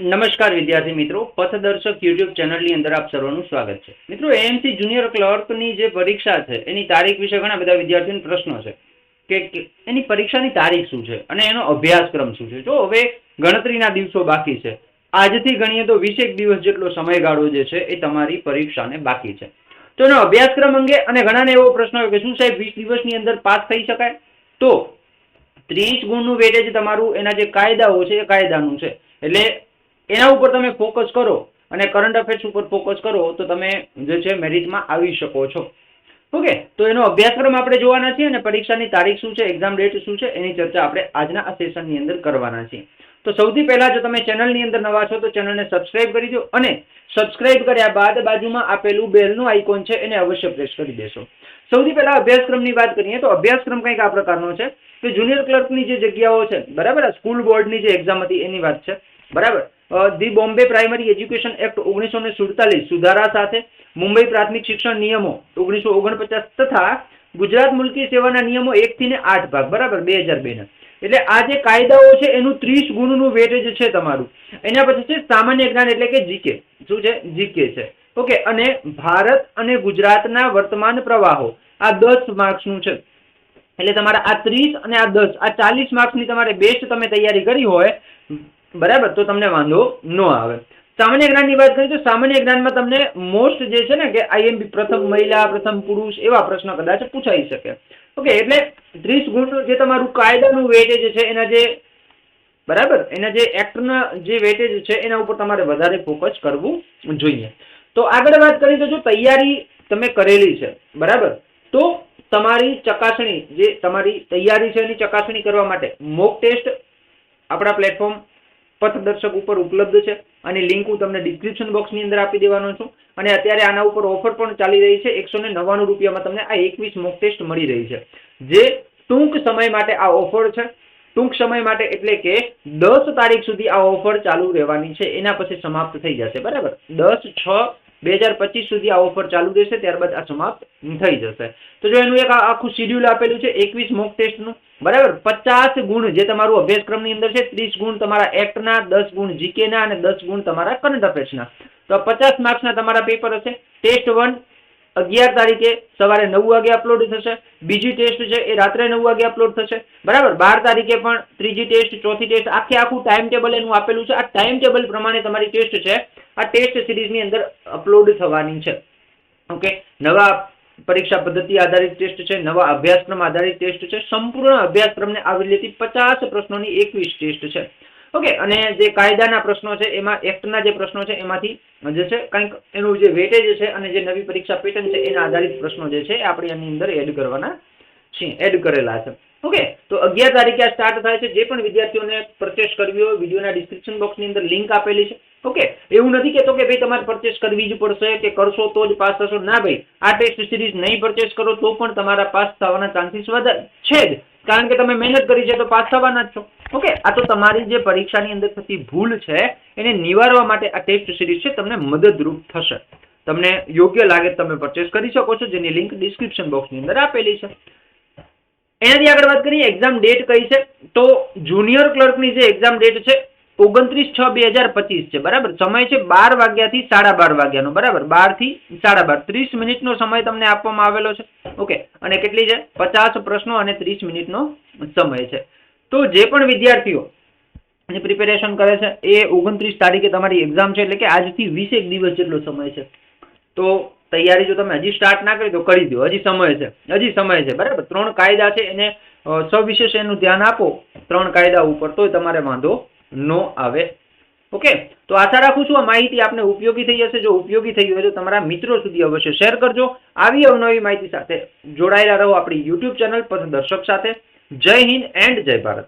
નમસ્કાર વિદ્યાર્થી મિત્રો, પથદર્શક યુટ્યુબ ચેનલની અંદર આપ સર્વનું સ્વાગત છે. મિત્રો, એએમસી જુનિયર ક્લર્કની જે પરીક્ષા છે એની તારીખ વિશે ઘણા બધા વિદ્યાર્થીઓને પ્રશ્નો છે કે એની પરીક્ષાની તારીખ શું છે અને એનો અભ્યાસક્રમ શું છે. જો હવે ગણતરીના દિવસો બાકી છે, આજથી ગણીએ તો 20 દિવસ જેટલો સમયગાળો જે છે એ તમારી પરીક્ષાને બાકી છે. તો એનો અભ્યાસક્રમ અંગે અને ઘણાને એવો પ્રશ્ન હોય કે શું સાહેબ 20 દિવસની અંદર પાસ થઈ શકાય? તો 30 ગુણનું વેટેજ તમારું એના જે કાયદાઓ છે એ કાયદાનું છે, એટલે એના ઉપર તમે ફોકસ કરો અને કરંટ અફેર્સ ઉપર ફોકસ કરો તો તમે જે છે મેરિટમાં આવી શકો છો. ઓકે, તો એનો અભ્યાસક્રમ આપણે જોવાના છીએ અને પરીક્ષાની તારીખ શું છે, એક્ઝામ ડેટ શું છે, એની ચર્ચા આપણે આજના આ સેશનની અંદર કરવાના છીએ. તો સૌથી પહેલા જો તમે ચેનલની અંદર નવા છો તો ચેનલને સબસ્ક્રાઇબ કરી દો અને સબસ્ક્રાઇબ કર્યા બાદ બાજુમાં આપેલું બેલનું આઇકોન છે એને અવશ્ય પ્રેસ કરી દેશો. સૌથી પહેલા અભ્યાસક્રમની વાત કરીએ તો અભ્યાસક્રમ કંઈક આ પ્રકારનો છે કે જુનિયર ક્લર્કની જે જગ્યાઓ છે, બરાબર, સ્કૂલ બોર્ડની જે એક્ઝામ હતી એની વાત છે, બરાબર. The Bombay primary education act 1947 સુધારા સાથે મુંબઈ પ્રાથમિક શિક્ષણ નિયમો 1949 તથા ગુજરાત મુલકી સેવાના નિયમો 1 થી 8 ભાગ, બરાબર, 2002 ના. એટલે આ જે કાયદાઓ છે એનું 30 ગુણનું વેટેજ છે તમારું. એના પછી છે સામાન્ય જ્ઞાન એટલે કે જીકે. શું છે? જીકે છે. ઓકે, અને ભારત અને ગુજરાતના વર્તમાન પ્રવાહો આ 10 માર્ક્સનું છે. એટલે તમારા આ 30 અને આ 10 આ 40 માર્ક્સની તમારે બેસ્ટ તમે તૈયારી કરી હોય, બરાબર, તો તમને વાંધો ન આવે. સામાન્ય જ્ઞાનની વાત કરીએ તો સામાન્ય જ્ઞાનમાં તમને મોસ્ટ જે છે ને કે આઈએમપી પ્રથમ મહિલા, પ્રથમ પુરુષ એવા પ્રશ્ન કદાચ પૂછાઈ શકે. ઓકે, એટલે 30 ગુણ જે તમારું કાયદાનું વેટેજ છે એના જે, બરાબર, એના જે એક્ટના જે વેટેજ છે એના ઉપર તમારે વધારે ફોકસ કરવું જોઈએ. તો આગળ વાત કરીએ તો જો તૈયારી તમે કરેલી છે, બરાબર, તો તમારી ચકાસણી જે તમારી તૈયારી છે એની ચકાસણી કરવા માટે મોક ટેસ્ટ આપણા પ્લેટફોર્મ પથદર્શક ઉપર ઉપલબ્ધ છે. આની લિંક હું તમને ડિસ્ક્રિપ્શન બોક્સની અંદર આપી દેવાનો છું. અને અત્યારે આના ઉપર ઓફર પણ ચાલી રહી છે. 199 રૂપિયામાં તમને આ 21 મોક ટેસ્ટ મળી રહી છે, જે ટૂંક સમય માટે આ ઓફર છે. ટૂંક સમય માટે એટલે કે 10 તારીખ સુધી આ ઓફર ચાલુ રહેવાની છે, એના પછી સમાપ્ત થઈ જશે, બરાબર. 10/6/2025 સુધી આ ઓફર ચાલુ રહેશે, ત્યારબાદ આ સમાપ્ત થઈ જશે. તો જો એનું એક આખું શિડ્યુલ આપેલું છે 21 મોક ટેસ્ટનું, બરાબર. 50 ગુણ જે તમારું અભ્યાસક્રમની અંદર છે, 30 ગુણ તમારા એક્ટના, 10 ગુણ જીકેના અને 10 ગુણ તમારા કરંટ અફેર્સના. તો 50 માર્ક્સના તમારા પેપર હશે. ટેસ્ટ 1 11 તારીખે સવારે 9 વાગે અપલોડ થશે. બીજી ટેસ્ટ છે એ રાત્રે 9 વાગે અપલોડ થશે, બરાબર. 12 તારીખે પણ ત્રીજી ટેસ્ટ, ચોથી ટેસ્ટ, આખું ટાઈમ ટેબલ એનું આપેલું છે. આ ટાઈમ ટેબલ પ્રમાણે તમારી ટેસ્ટ છે આ ટેસ્ટ સિરીઝની અંદર અપલોડ થવાની છે. ઓકે, નવા પરીક્ષા પદ્ધતિ આધારિત ટેસ્ટ છે, નવા અભ્યાસક્રમ આધારિત ટેસ્ટ છે. સંપૂર્ણ અભ્યાસક્રમને આવરી લેતી 50 પ્રશ્નોની 21 ટેસ્ટ છે. ઓકે, અને જે કાયદાના પ્રશ્નો છે એમાં એક્ટના જે પ્રશ્નો છે એમાંથી જે છે કંઈક એનું જે વેટેજ છે અને જે નવી પરીક્ષા પેટર્ન છે એના આધારિત પ્રશ્નો જે છે આપણે આની અંદર એડ કરવાના છે, એડ કરેલા છે. ઓકે, તો 11 તારીખે આ સ્ટાર્ટ થાય છે. જે પણ વિદ્યાર્થીઓને પરચેસ કરવી હોય વિડીયોના ડિસ્ક્રિપ્શન બોક્સની અંદર લિંક આપેલી છે. ઓકે, એવું નથી કહેતો કે ભાઈ તમારે પરચેસ કરવી જ પડશે કે કરશો તો જ પાસ થશો. ના ભાઈ, આ ટેસ્ટ સિરીઝ નહીં પરચેસ કરો તો પણ તમારા પાસ થવાના ચાન્સીસ વધારે છે જ, કારણ કે તમે મહેનત કરી છે તો પાસ થવાના જ છો. ઓકે, આ તો તમારી જે પરીક્ષાની અંદર થતી ભૂલ છે એને નિવારવા માટે આ ટેસ્ટ સિરીઝ છે તમને મદદરૂપ થશે. તમને યોગ્ય લાગે તમે પરચેસ કરી શકો છો, જેની લિંક ડિસ્ક્રિપ્શન બોક્સની અંદર આપેલી છે. એનાથી આગળ વાત કરીએ એક્ઝામ ડેટ કઈ છે, તો જુનિયર ક્લર્કની જે એક્ઝામ ડેટ છે 29/6/2025 છે, બરાબર. સમય છે 12 વાગ્યાથી 12:30 વાગ્યાનો, બરાબર. 12 થી 12:30 30 મિનિટનો સમય તમને આપવામાં આવેલો છે. ઓકે, અને કેટલી છે? 50 પ્રશ્નો અને 30 મિનિટનો સમય છે. તો જે પણ વિદ્યાર્થીઓ પ્રિપેરેશન કરે છે એ 29 તારીખે તમારી એક્ઝામ છે, એટલે કે આજથી 20 દિવસ જેટલો સમય છે. તો તૈયારી જો તમે હજી સ્ટાર્ટ ના કરી તો કરી દો, હજી સમય છે, બરાબર. 3 કાયદા છે એને સવિશેષ એનું ધ્યાન આપો 3 કાયદા ઉપર, તો તમારે વાંધો ન આવે. ઓકે, તો આશા રાખું છું આ માહિતી આપને ઉપયોગી થઈ હશે. જો ઉપયોગી થઈ હોય તો તમારા મિત્રો સુધી અવશ્ય શેર કરજો. આવી અવનવી માહિતી સાથે જોડાયેલા રહો આપણી યુટ્યુબ ચેનલ પથદર્શક સાથે. જય હિન્દ એન્ડ જય ભારત.